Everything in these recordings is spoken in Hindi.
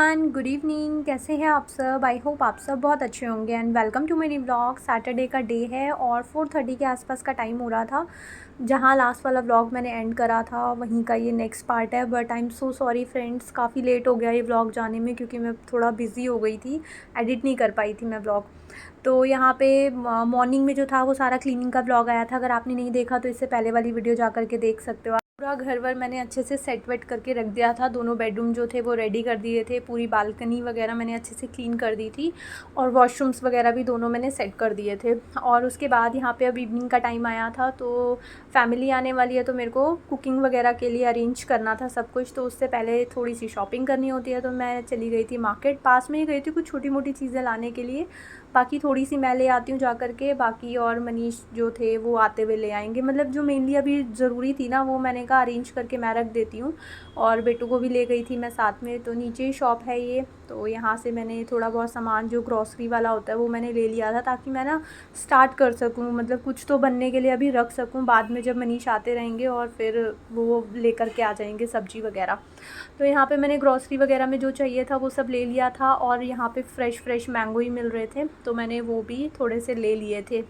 Everyone, good evening. कैसे हैं आप सब? आई होप आप सब बहुत अच्छे होंगे एंड वेलकम टू मेरी व्लॉग। सैटरडे का डे है और 4:30 के आसपास का टाइम हो रहा था। जहां लास्ट वाला व्लॉग मैंने एंड करा था वहीं का ये नेक्स्ट पार्ट है। But I am so sorry friends, काफ़ी लेट हो गया ये व्लॉग जाने में क्योंकि मैं थोड़ा बिज़ी हो गई थी, एडिट नहीं कर पाई थी मैं व्लॉग। तो यहाँ पे मॉर्निंग में जो था वो सारा क्लीनिंग का व्लॉग आया था। अगर आपने नहीं देखा तो इससे पहले वाली वीडियो जा करके देख सकते हो। पूरा घर वर मैंने अच्छे से सेट वेट करके रख दिया था। दोनों बेडरूम जो थे वो रेडी कर दिए थे। पूरी बालकनी वगैरह मैंने अच्छे से क्लीन कर दी थी और वॉशरूम्स वगैरह भी दोनों मैंने सेट कर दिए थे। और उसके बाद यहाँ पे अब इवनिंग का टाइम आया था तो फैमिली आने वाली है तो मेरे को कुकिंग वगैरह के लिए अरेंज करना था सब कुछ। तो उससे पहले थोड़ी सी शॉपिंग करनी होती है तो मैं चली गई थी मार्केट। पास में ही गई थी कुछ छोटी मोटी चीज़ें लाने के लिए। बाकी थोड़ी सी मैं ले आती हूँ जा कर के, बाकी और मनीष जो थे वो आते हुए ले आएंगे। मतलब जो मेनली अभी ज़रूरी थी ना वो मैंने कहा अरेंज करके मैं रख देती हूँ। और बेटू को भी ले गई थी मैं साथ में। तो नीचे ही शॉप है ये, तो यहाँ से मैंने थोड़ा बहुत सामान जो ग्रॉसरी वाला होता है वो मैंने ले लिया था ताकि मैं ना स्टार्ट कर सकूँ, मतलब कुछ तो बनने के लिए अभी रख सकूँ बाद में जब मनीष आते रहेंगे और फिर वो लेकर के आ जाएंगे सब्ज़ी वगैरह। तो यहाँ पे मैंने ग्रॉसरी वगैरह में जो चाहिए था वो सब ले लिया था। और यहाँ पे फ्रेश मैंगो ही मिल रहे थे तो मैंने वो भी थोड़े से ले लिए थे।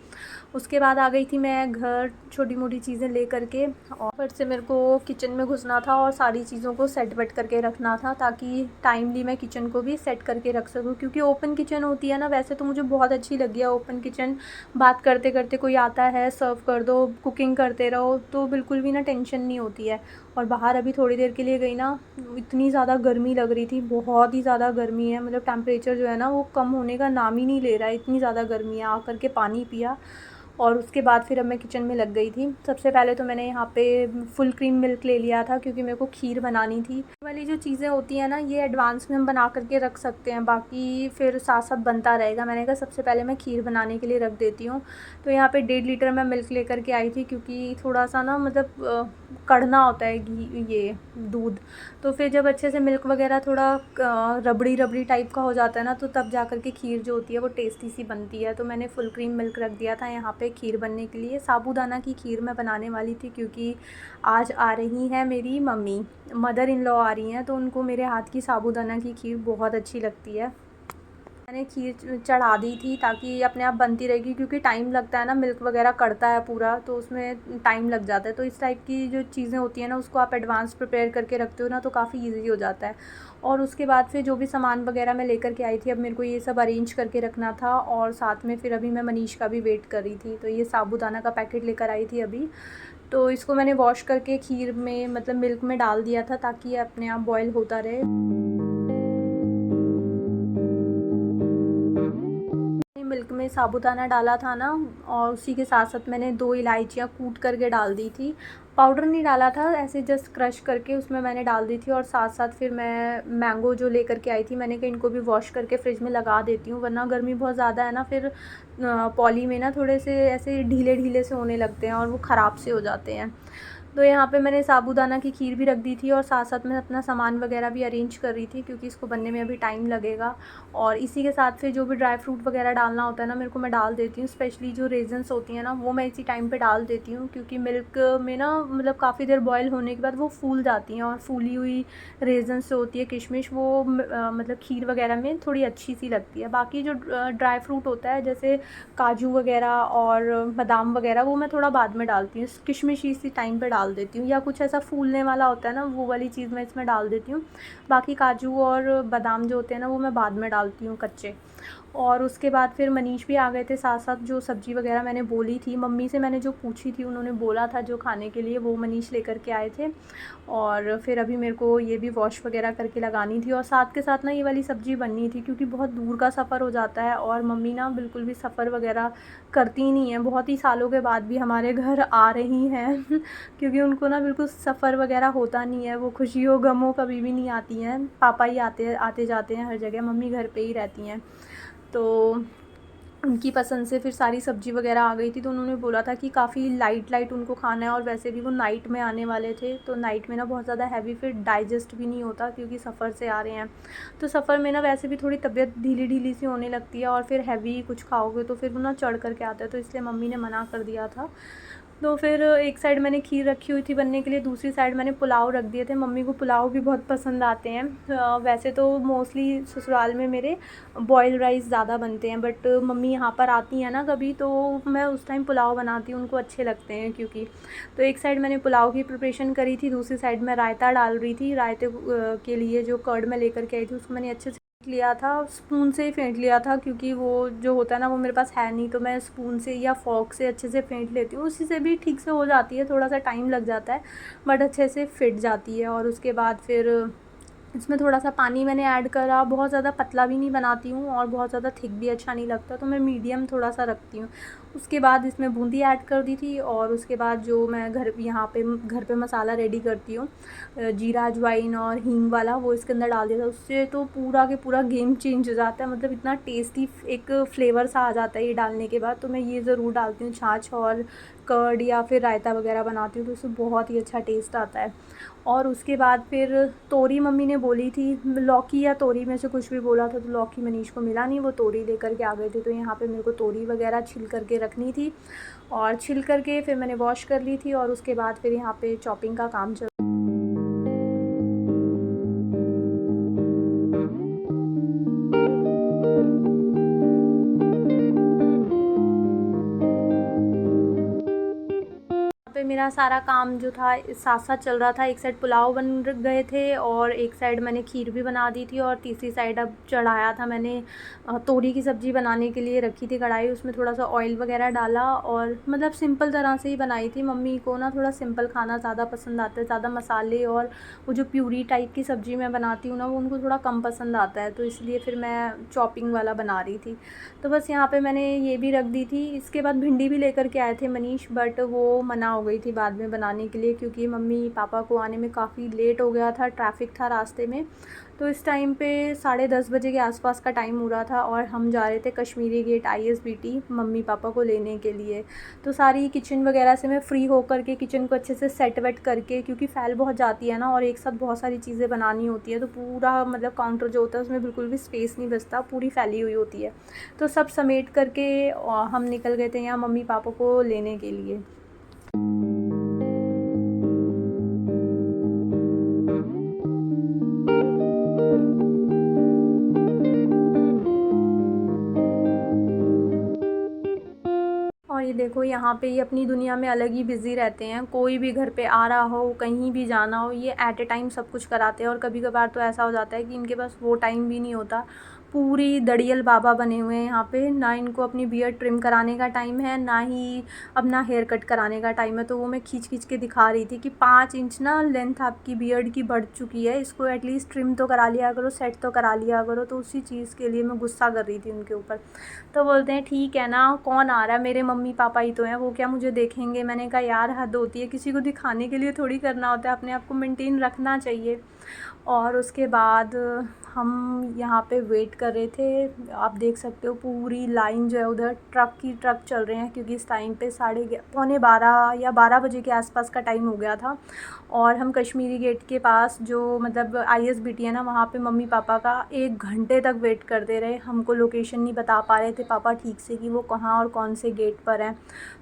उसके बाद आ गई थी मैं घर छोटी मोटी चीज़ें ले करके। और फिर से मेरे को किचन में घुसना था और सारी चीज़ों को सेट वेट करके रखना था ताकि टाइमली मैं किचन को भी सेट करके रख सकूँ। क्योंकि ओपन किचन होती है ना, वैसे तो मुझे बहुत अच्छी लगी है ओपन किचन। बात करते करते कोई आता है सर्व कर दो, कुकिंग करते रहो तो बिल्कुल भी ना टेंशन नहीं होती है। और बाहर अभी थोड़ी देर के लिए गई ना, इतनी ज़्यादा गर्मी लग रही थी, बहुत ही ज़्यादा गर्मी है। मतलब टेम्परेचर जो है ना वो कम होने का नाम ही नहीं ले रहा है, इतनी ज़्यादा गर्मी है। आकर के पानी पिया और उसके बाद फिर अब मैं किचन में लग गई थी। सबसे पहले तो मैंने यहाँ पे फुल क्रीम मिल्क ले लिया था क्योंकि मेरे को खीर बनानी थी। ये वाली जो चीज़ें होती हैं ना ये एडवांस में हम बना करके रख सकते हैं, बाकी फिर साथ साथ बनता रहेगा। मैंने कहा सबसे पहले मैं खीर बनाने के लिए रख देती हूँ। तो यहाँ पे 1.5 लीटर मैं मिल्क लेकर के आई थी क्योंकि थोड़ा सा ना मतलब कड़ना होता है घी ये दूध। तो फिर जब अच्छे से मिल्क वगैरह थोड़ा रबड़ी रबड़ी टाइप का हो जाता है ना तो तब जा कर के खीर जो होती है वो टेस्टी सी बनती है। तो मैंने फुल क्रीम मिल्क रख दिया था यहाँ पे खीर बनने के लिए। साबूदाना की खीर मैं बनाने वाली थी क्योंकि आज आ रही हैं मेरी मम्मी, मदर इन लॉ आ रही हैं, तो उनको मेरे हाथ की साबूदाना की खीर बहुत अच्छी लगती है। मैंने खीर चढ़ा दी थी ताकि अपने आप बनती रहेगी क्योंकि टाइम लगता है ना, मिल्क वगैरह कड़ता है पूरा तो उसमें टाइम लग जाता है। तो इस टाइप की जो चीज़ें होती हैं ना उसको आप एडवांस प्रिपेयर करके रखते हो ना तो काफ़ी इजी हो जाता है। और उसके बाद फिर जो भी सामान वगैरह मैं लेकर के आई थी अब मेरे को ये सब अरेंज करके रखना था। और साथ में फिर अभी मैं मनीष का भी वेट कर रही थी। तो ये साबूदाना का पैकेट लेकर आई थी अभी। तो इसको मैंने वॉश करके खीर में मतलब मिल्क में डाल दिया था ताकि ये अपने आप बॉयल होता रहे। मिल्क में साबूदाना डाला था ना और उसी के साथ साथ मैंने 2 इलायचियाँ कूट करके डाल दी थी। पाउडर नहीं डाला था, ऐसे जस्ट क्रश करके उसमें मैंने डाल दी थी। और साथ साथ फिर मैं मैंगो जो लेकर के आई थी मैंने कहा इनको भी वॉश करके फ्रिज में लगा देती हूँ, वरना गर्मी बहुत ज़्यादा है ना फिर पॉली में ना थोड़े से ऐसे ढीले ढीले से होने लगते हैं और वो ख़राब से हो जाते हैं। तो यहाँ पे मैंने साबूदाना की खीर भी रख दी थी और साथ साथ मैं अपना सामान वगैरह भी अरेंज कर रही थी क्योंकि इसको बनने में अभी टाइम लगेगा। और इसी के साथ फिर जो भी ड्राई फ्रूट वगैरह डालना होता है ना मेरे को मैं डाल देती हूँ। स्पेशली जो रेजन्स होती हैं ना वो मैं इसी टाइम पे डाल देती हूँ क्योंकि मिल्क में ना मतलब काफ़ी देर बॉयल होने के बाद वो फूल जाती हैं और फूली हुई रेजन्स जो होती है किशमिश वो मतलब खीर वगैरह में थोड़ी अच्छी सी लगती है। बाकी जो ड्राई फ्रूट होता है जैसे काजू वगैरह और बादाम वगैरह वो मैं थोड़ा बाद में डालती हूँ, किशमिश इसी टाइम पे डाल देती हूँ। या कुछ ऐसा फूलने वाला होता है ना वो वाली चीज़ मैं इसमें डाल देती हूँ। बाकी काजू और बादाम जो होते हैं ना वो मैं बाद में डालती हूँ कच्चे। और उसके बाद फिर मनीष भी आ गए थे साथ साथ। जो सब्ज़ी वगैरह मैंने बोली थी मम्मी से, मैंने जो पूछी थी उन्होंने बोला था जो खाने के लिए वो मनीष लेकर के आए थे। और फिर अभी मेरे को ये भी वॉश वगैरह करके लगानी थी और साथ के साथ ना ये वाली सब्ज़ी बननी थी क्योंकि बहुत दूर का सफ़र हो जाता है और मम्मी ना बिल्कुल भी सफ़र वगैरह करती ही नहीं है। बहुत ही सालों के बाद भी हमारे घर आ रही हैं क्योंकि उनको ना बिल्कुल सफ़र वगैरह होता नहीं है। वो खुशी हो गम हो कभी भी नहीं आती हैं, पापा ही आते जाते हैं हर जगह, मम्मी घर पे ही रहती हैं। तो उनकी पसंद से फिर सारी सब्ज़ी वगैरह आ गई थी तो उन्होंने बोला था कि काफ़ी लाइट उनको खाना है और वैसे भी वो नाइट में आने वाले थे तो नाइट में ना बहुत ज़्यादा हैवी फिर डाइजेस्ट भी नहीं होता क्योंकि सफ़र से आ रहे हैं। तो सफ़र में ना वैसे भी थोड़ी तबीयत ढीली ढीली सी होने लगती है और फिर हैवी कुछ खाओगे तो फिर वो ना चढ़ करके आता है, तो इसलिए मम्मी ने मना कर दिया था। तो फिर एक साइड मैंने खीर रखी हुई थी बनने के लिए, दूसरी साइड मैंने पुलाव रख दिए थे। मम्मी को पुलाव भी बहुत पसंद आते हैं। वैसे तो मोस्टली ससुराल में मेरे बॉयल राइस ज़्यादा बनते हैं, बट मम्मी यहाँ पर आती हैं ना कभी, तो मैं उस टाइम पुलाव बनाती हूँ, उनको अच्छे लगते हैं क्योंकि। तो एक साइड मैंने पुलाव की प्रिपरेशन करी थी, दूसरी साइड मैं रायता डाल रही थी। रायते के लिए जो कर्ड मैं लेकर के आई थी उसको मैंने अच्छे से लिया था, स्पून से ही फेंट लिया था, क्योंकि वो जो होता है ना वो मेरे पास है नहीं, तो मैं स्पून से या फॉर्क से अच्छे से फेंट लेती हूँ। उसी से भी ठीक से हो जाती है, थोड़ा सा टाइम लग जाता है बट अच्छे से फिट जाती है। और उसके बाद फिर इसमें थोड़ा सा पानी मैंने ऐड करा। बहुत ज़्यादा पतला भी नहीं बनाती हूँ और बहुत ज़्यादा थिक भी अच्छा नहीं लगता, तो मैं मीडियम थोड़ा सा रखती हूँ। उसके बाद इसमें बूंदी ऐड कर दी थी, और उसके बाद जो मैं घर पे मसाला रेडी करती हूँ, जीरा अजवाइन और हींग वाला, वो इसके अंदर डाल दिया था। उससे तो पूरा के पूरा गेम चेंज हो जाता है, मतलब इतना टेस्टी एक फ्लेवर सा आ जाता है ये डालने के बाद। तो मैं ये ज़रूर डालती हूँ, छाछ और कर्ड या फिर रायता वगैरह बनाती हूँ तो उससे बहुत ही अच्छा टेस्ट आता है। और उसके बाद फिर तोरी मम्मी ने बोली थी, लौकी या तोरी में से कुछ भी बोला था, तो लौकी मनीष को मिला नहीं, वो तोरी लेकर के आ गए थे। तो यहाँ पे मेरे को तोरी वगैरह छिल करके रखनी थी, और छिल करके फिर मैंने वॉश कर ली थी, और उसके बाद फिर यहाँ पे चॉपिंग का काम चल। पे मेरा सारा काम जो था साथ साथ चल रहा था। एक साइड पुलाव बन गए थे, और एक साइड मैंने खीर भी बना दी थी, और तीसरी साइड अब चढ़ाया था मैंने तोरी की सब्ज़ी बनाने के लिए रखी थी कढ़ाई। उसमें थोड़ा सा ऑयल वगैरह डाला, और मतलब सिंपल तरह से ही बनाई थी। मम्मी को ना थोड़ा सिंपल खाना ज़्यादा पसंद आता है, ज़्यादा मसाले और वो जो प्यूरी टाइप की सब्ज़ी मैं बनाती हूँ ना, वो उनको थोड़ा कम पसंद आता है, तो इसलिए फिर मैं चॉपिंग वाला बना रही थी। तो बस यहाँ पे मैंने ये भी रख दी थी। इसके बाद भिंडी भी लेकर के आए थे मनीष, बट वो मना हो गई थी बाद में बनाने के लिए, क्योंकि मम्मी पापा को आने में काफ़ी लेट हो गया था, ट्रैफिक था रास्ते में। तो इस टाइम पे 10:30 बजे के आसपास का टाइम हो रहा था, और हम जा रहे थे Kashmiri gate ISBT mummy papa को लेने के लिए। तो सारी किचन वगैरह से मैं फ़्री होकर के किचन को अच्छे से सेट वेट करके, क्योंकि फैल बहुत जाती है ना, और एक साथ बहुत सारी चीज़ें बनानी होती है, तो पूरा मतलब काउंटर जो होता है उसमें बिल्कुल भी स्पेस नहीं बचता, पूरी फैली हुई होती है। तो सब समेट करके हम निकल गए थे यहाँ मम्मी पापा को लेने के लिए। और ये देखो, यहाँ पे ये अपनी दुनिया में अलग ही बिज़ी रहते हैं। कोई भी घर पे आ रहा हो, कहीं भी जाना हो, ये एट ए टाइम सब कुछ कराते हैं। और कभी कभार तो ऐसा हो जाता है कि इनके पास वो टाइम भी नहीं होता। पूरी दड़ियल बाबा बने हुए हैं यहाँ पे, ना इनको अपनी बियर्ड ट्रिम कराने का टाइम है, ना ही अपना हेयर कट कराने का टाइम है। तो वो मैं खींच खींच के दिखा रही थी कि 5 इंच ना लेंथ आपकी बियर्ड की बढ़ चुकी है, इसको एटलीस्ट ट्रिम तो करा लिया करो, सेट तो करा लिया करो। तो उसी चीज़ के लिए मैं गुस्सा कर रही थी उनके ऊपर। तो बोलते हैं ठीक है ना, कौन आ रहा है, मेरे मम्मी पापा ही तो हैं, वो क्या मुझे देखेंगे। मैंने कहा यार हद होती है, किसी को दिखाने के लिए थोड़ी करना होता है, अपने आप को मेंटेन रखना चाहिए। और उसके बाद हम यहाँ पे वेट कर रहे थे। आप देख सकते हो पूरी लाइन जो है उधर ट्रक की ट्रक चल रहे हैं, क्योंकि इस टाइम पे 11:45 या 12 बजे के आसपास का टाइम हो गया था। और हम कश्मीरी गेट के पास जो मतलब ISBT है ना, वहाँ पे मम्मी पापा का 1 घंटे तक वेट करते रहे। हमको लोकेशन नहीं बता पा रहे थे पापा ठीक से कि वो कहाँ और कौन से गेट पर हैं,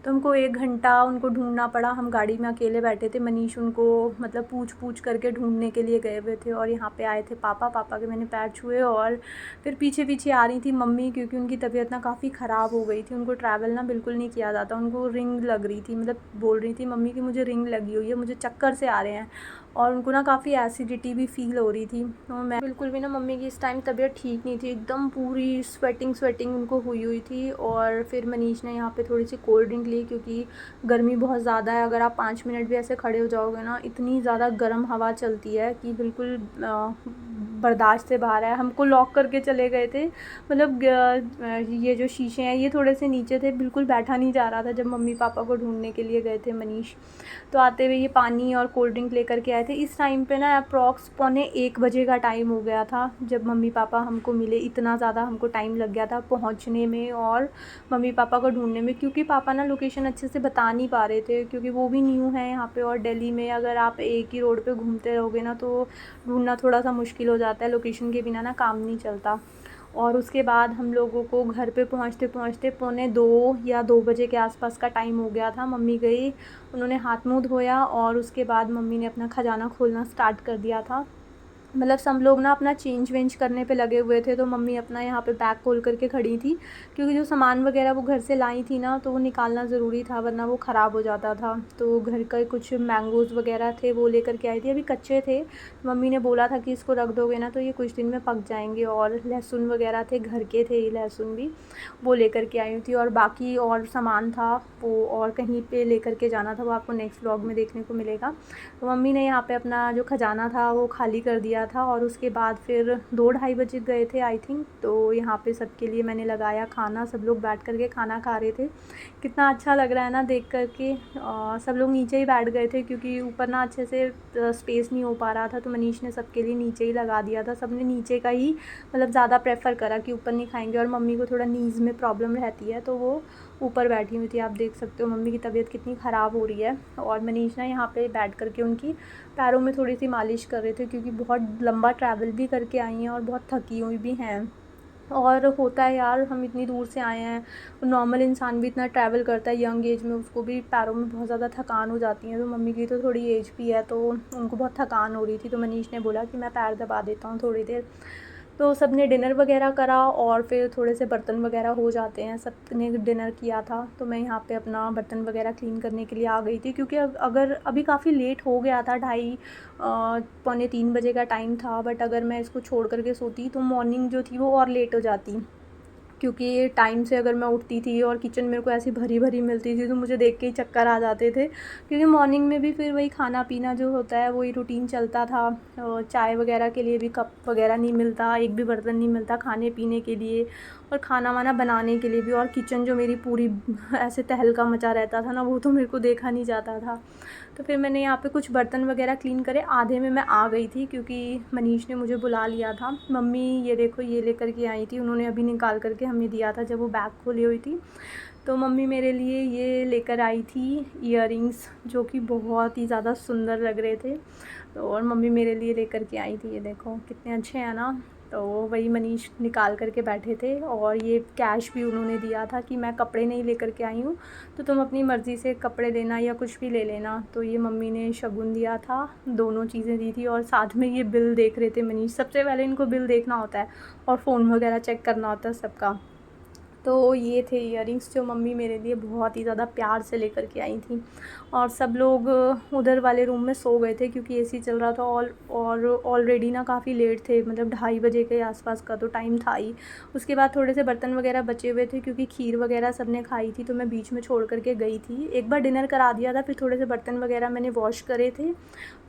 तो हमको 1 घंटा उनको ढूंढना पड़ा। हम गाड़ी में अकेले बैठे थे, मनीष उनको मतलब पूछ पूछ करके ढूंढने के लिए गए हुए थे। और यहाँ पे आए थे पापा के मैंने पैर छुए, और फिर पीछे पीछे आ रही थी मम्मी, क्योंकि उनकी तबीयत ना काफ़ी ख़राब हो गई थी। उनको ट्रैवल ना बिल्कुल नहीं किया जाता, उनको रिंग लग रही थी, मतलब बोल रही थी मम्मी कि मुझे रिंग लगी हुई है, मुझे चक्कर से आ रहे हैं, और उनको ना काफ़ी एसिडिटी भी फ़ील हो रही थी। तो मैं बिल्कुल भी ना, मम्मी की इस टाइम तबीयत ठीक नहीं थी, एकदम पूरी स्वेटिंग उनको हुई हुई थी। और फिर मनीष ने यहाँ पे थोड़ी सी कोल्ड ड्रिंक ली, क्योंकि गर्मी बहुत ज़्यादा है। अगर आप 5 मिनट भी ऐसे खड़े हो जाओगे ना, इतनी ज़्यादा गर्म हवा चलती है कि बिल्कुल बर्दाश्त से बाहर है। हमको लॉक करके चले गए थे, मतलब ये जो शीशे हैं ये थोड़े से नीचे थे, बिल्कुल बैठा नहीं जा रहा था जब मम्मी पापा को ढूंढने के लिए गए थे मनीष। तो आते हुए ये पानी और कोल्ड ड्रिंक लेकर के आए थे। इस टाइम पे ना अप्रॉक्स 1:45 बजे का टाइम हो गया था जब मम्मी पापा हमको मिले। इतना ज़्यादा हमको टाइम लग गया था पहुंचने में और मम्मी पापा को ढूंढने में, क्योंकि पापा ना लोकेशन अच्छे से बता नहीं पा रहे थे, क्योंकि वो भी न्यू है यहाँ पे। और दिल्ली में अगर आप एक ही रोड पे घूमते रहोगे ना, तो ढूंढना थोड़ा सा मुश्किल हो जाता है, लोकेशन के बिना ना काम नहीं चलता। और उसके बाद हम लोगों को घर पे पहुँचते पहुँचते 1:45 या 2 बजे के आसपास का टाइम हो गया था। मम्मी गई, उन्होंने हाथ मुँह धोया और उसके बाद मम्मी ने अपना खजाना खोलना स्टार्ट कर दिया था। मतलब सब लोग ना अपना चेंज वेंज करने पे लगे हुए थे, तो मम्मी अपना यहाँ पे बैग खोल करके खड़ी थी, क्योंकि जो सामान वगैरह वो घर से लाई थी ना, तो वो निकालना ज़रूरी था, वरना वो ख़राब हो जाता था। तो घर का कुछ मैंगोज़ वगैरह थे, वो लेकर के आई थी, अभी कच्चे थे। मम्मी ने बोला था कि इसको रख दोगे ना तो ये कुछ दिन में पक जाएंगे, और लहसुन वगैरह थे, घर के थे ये लहसुन भी, वो लेकर के आई थी। और बाकी और सामान था वो, और कहीं पे लेकर के जाना था, वो आपको नेक्स्ट व्लॉग में देखने को मिलेगा। तो मम्मी ने यहाँ पे अपना जो खजाना था वो खाली कर दिया था, और उसके बाद फिर 2-2:30 बजे गए थे आई थिंक। तो यहाँ पे सबके लिए मैंने लगाया खाना, सब लोग बैठ कर के खाना खा रहे थे। कितना अच्छा लग रहा है ना देख कर के। सब लोग नीचे ही बैठ गए थे, क्योंकि ऊपर ना अच्छे से स्पेस नहीं हो पा रहा था, तो मनीष ने सबके लिए नीचे ही लगा दिया था। सबने नीचे का ही मतलब ज़्यादा प्रेफर करा कि ऊपर नहीं खाएंगे, और मम्मी को थोड़ा नीज़ में प्रॉब्लम रहती है, तो वो ऊपर बैठी हुई थी। आप देख सकते हो मम्मी की तबीयत कितनी ख़राब हो रही है। और मनीष ना यहाँ पे बैठ कर के उनकी पैरों में थोड़ी सी मालिश कर रहे थे, क्योंकि बहुत लंबा ट्रैवल भी करके आई हैं और बहुत थकी हुई भी हैं। और होता है यार, हम इतनी दूर से आए हैं, नॉर्मल इंसान भी इतना ट्रैवल करता है यंग एज में, उसको भी पैरों में बहुत ज़्यादा थकान हो जाती है। तो मम्मी की तो थोड़ी एज भी है, तो उनको बहुत थकान हो रही थी, तो मनीष ने बोला कि मैं पैर दबा देता हूँ थोड़ी देर। तो सब ने डिनर वगैरह करा, और फिर थोड़े से बर्तन वगैरह हो जाते हैं, सब ने डिनर किया था। तो मैं यहाँ पे अपना बर्तन वगैरह क्लीन करने के लिए आ गई थी, क्योंकि अगर अभी काफ़ी लेट हो गया था, 2:30 बजे का टाइम था। बट अगर मैं इसको छोड़ करके सोती तो मॉर्निंग जो थी वो और लेट हो जाती, क्योंकि टाइम से अगर मैं उठती थी और किचन मेरे को ऐसी भरी भरी मिलती थी, तो मुझे देख के ही चक्कर आ जाते थे। क्योंकि मॉर्निंग में भी फिर वही खाना पीना जो होता है वही रूटीन चलता था। चाय वगैरह के लिए भी कप वगैरह नहीं मिलता, एक भी बर्तन नहीं मिलता खाने पीने के लिए, और खाना वाना बनाने के लिए भी। और किचन जो मेरी पूरी ऐसे तहलका मचा रहता था ना, वो तो मेरे को देखा नहीं जाता था। तो फिर मैंने यहाँ पे कुछ बर्तन वगैरह क्लीन करे, आधे में मैं आ गई थी, क्योंकि मनीष ने मुझे बुला लिया था। मम्मी ये देखो ये लेकर के आई थी, उन्होंने अभी निकाल करके हमें दिया था जब वो बैग खोली हुई थी। तो मम्मी मेरे लिए ये लेकर आई थी इयररिंग्स, जो कि बहुत ही ज़्यादा सुंदर लग रहे थे। तो और मम्मी मेरे लिए लेकर के आई थी, ये देखो कितने अच्छे हैं ना। तो वही मनीष निकाल करके बैठे थे, और ये कैश भी उन्होंने दिया था कि मैं कपड़े नहीं लेकर के आई हूँ, तो तुम अपनी मर्ज़ी से कपड़े लेना या कुछ भी ले लेना। तो ये मम्मी ने शगुन दिया था, दोनों चीज़ें दी थी, और साथ में ये बिल देख रहे थे मनीष। सबसे पहले इनको बिल देखना होता है, और फ़ोन वगैरह चेक करना होता है सबका। तो ये थे इयररिंग्स जो मम्मी मेरे लिए बहुत ही ज़्यादा प्यार से लेकर के आई थी। और सब लोग उधर वाले रूम में सो गए थे, क्योंकि एसी चल रहा था, और ऑलरेडी ना काफ़ी लेट थे, मतलब 2:30 बजे के आसपास का तो टाइम था ही। उसके बाद थोड़े से बर्तन वगैरह बचे हुए थे, क्योंकि खीर वगैरह सब ने खाई थी, तो मैं बीच में छोड़ करके गई थी। एक बार डिनर करा दिया था, फिर थोड़े से बर्तन वगैरह मैंने वॉश करे थे,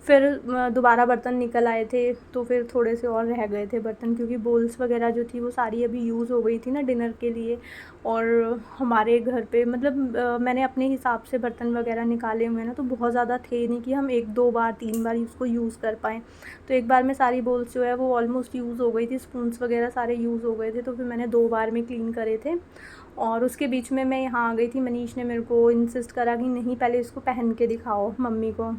फिर दोबारा बर्तन निकल आए थे, तो फिर थोड़े से और रह गए थे बर्तन, क्योंकि बोल्स वगैरह जो थी वो सारी अभी यूज़ हो गई थी ना डिनर के लिए। और हमारे घर पे मतलब मैंने अपने हिसाब से बर्तन वगैरह निकाले हुए हैं ना, तो बहुत ज़्यादा थे नहीं कि हम 1-2 बार 3 बार उसको यूज़ कर पाएँ। तो एक बार में सारी बोल्स जो है वो ऑलमोस्ट यूज़ हो गई थी, स्पून्स वगैरह सारे यूज़ हो गए थे, तो फिर मैंने 2 बार में क्लीन करे थे। और उसके बीच में मैं यहाँ आ गई थी, मनीष ने मेरे को इंसिस्ट करा कि नहीं पहले इसको पहन के दिखाओ मम्मी को।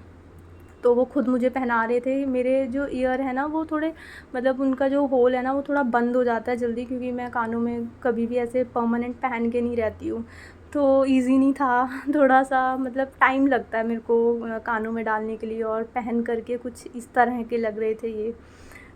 तो वो खुद मुझे पहना रहे थे। मेरे जो ईयर है ना वो थोड़े मतलब उनका जो होल है ना वो थोड़ा बंद हो जाता है जल्दी, क्योंकि मैं कानों में कभी भी ऐसे परमानेंट पहन के नहीं रहती हूँ। तो ईज़ी नहीं था थोड़ा-सा, मतलब टाइम लगता है मेरे को कानों में डालने के लिए, और पहन कर के कुछ इस तरह के लग रहे थे ये।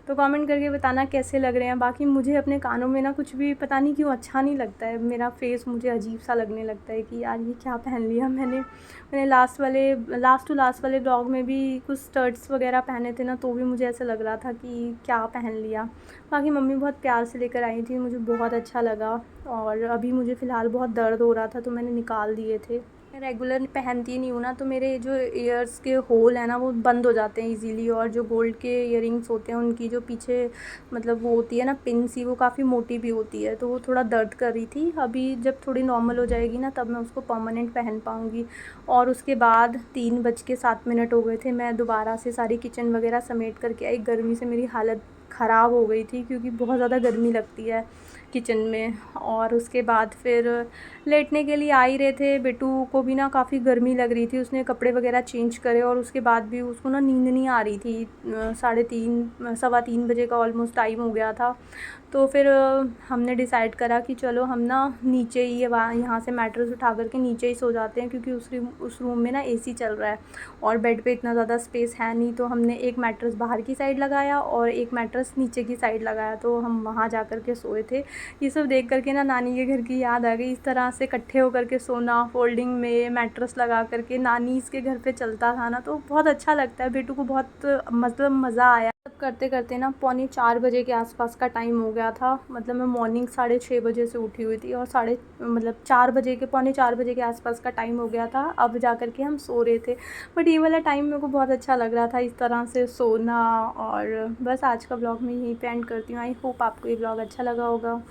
तो कमेंट करके बताना कैसे लग रहे हैं। बाकी मुझे अपने कानों में ना कुछ भी पता नहीं क्यों अच्छा नहीं लगता है, मेरा फेस मुझे अजीब सा लगने लगता है कि यार ये क्या पहन लिया मैंने लास्ट टू लास्ट वाले ब्लॉग में भी कुछ स्टर्ट्स वगैरह पहने थे ना, तो भी मुझे ऐसा लग रहा था कि क्या पहन लिया। बाकी मम्मी बहुत प्यार से लेकर आई थी, मुझे बहुत अच्छा लगा। और अभी मुझे फ़िलहाल बहुत दर्द हो रहा था, तो मैंने निकाल दिए थे। मैं रेगुलर पहनती नहीं हूँ ना, तो मेरे जो ईयर्स के होल हैं ना वो बंद हो जाते हैं इजीली। और जो गोल्ड के इयररिंग्स होते हैं उनकी जो पीछे मतलब वो होती है ना पिन सी, वो काफ़ी मोटी भी होती है, तो वो थोड़ा दर्द कर रही थी। अभी जब थोड़ी नॉर्मल हो जाएगी ना तब मैं उसको परमानेंट पहन पाऊँगी। और उसके बाद 3:07 हो गए थे, मैं दोबारा से सारी किचन वगैरह समेट करके आई। गर्मी से मेरी हालत ख़राब हो गई थी, क्योंकि बहुत ज़्यादा गर्मी लगती है किचन में। और उसके बाद फिर लेटने के लिए आ ही रहे थे। बिट्टू को भी ना काफ़ी गर्मी लग रही थी, उसने कपड़े वगैरह चेंज करे और उसके बाद भी उसको ना नींद नहीं आ रही थी। 3:30 सवा 3 बजे का ऑलमोस्ट टाइम हो गया था। तो फिर हमने डिसाइड करा कि चलो हम ना नीचे ही यहाँ से मैट्रेस उठा करके नीचे ही सो जाते हैं, क्योंकि उस रूम में ना एसी चल रहा है और बेड पे इतना ज़्यादा स्पेस है नहीं। तो हमने एक मैट्रेस बाहर की साइड लगाया और एक मैट्रेस नीचे की साइड लगाया, तो हम वहाँ जा कर के सोए थे। ये सब देख कर के ना नानी के घर की याद आ गई। इस तरह से इकट्ठे होकर के सोना, फोल्डिंग में मैट्रेस लगा करके नानी इसके घर पे चलता था ना, तो बहुत अच्छा लगता है। बेटू को बहुत मतलब मज़ा आया। सब करते करते ना 3:45 के आसपास का टाइम हो गया था। मतलब मैं मॉर्निंग 6:30 बजे से उठी हुई थी और 4 बजे के आसपास का टाइम हो गया था। अब जा कर के हम सो रहे थे, बट ये वाला टाइम मेरे को बहुत अच्छा लग रहा था, इस तरह से सोना। और बस आज का ब्लॉग मैं यहीं पे एंड करती हूँ। आई होप आपको ये ब्लॉग अच्छा लगा होगा।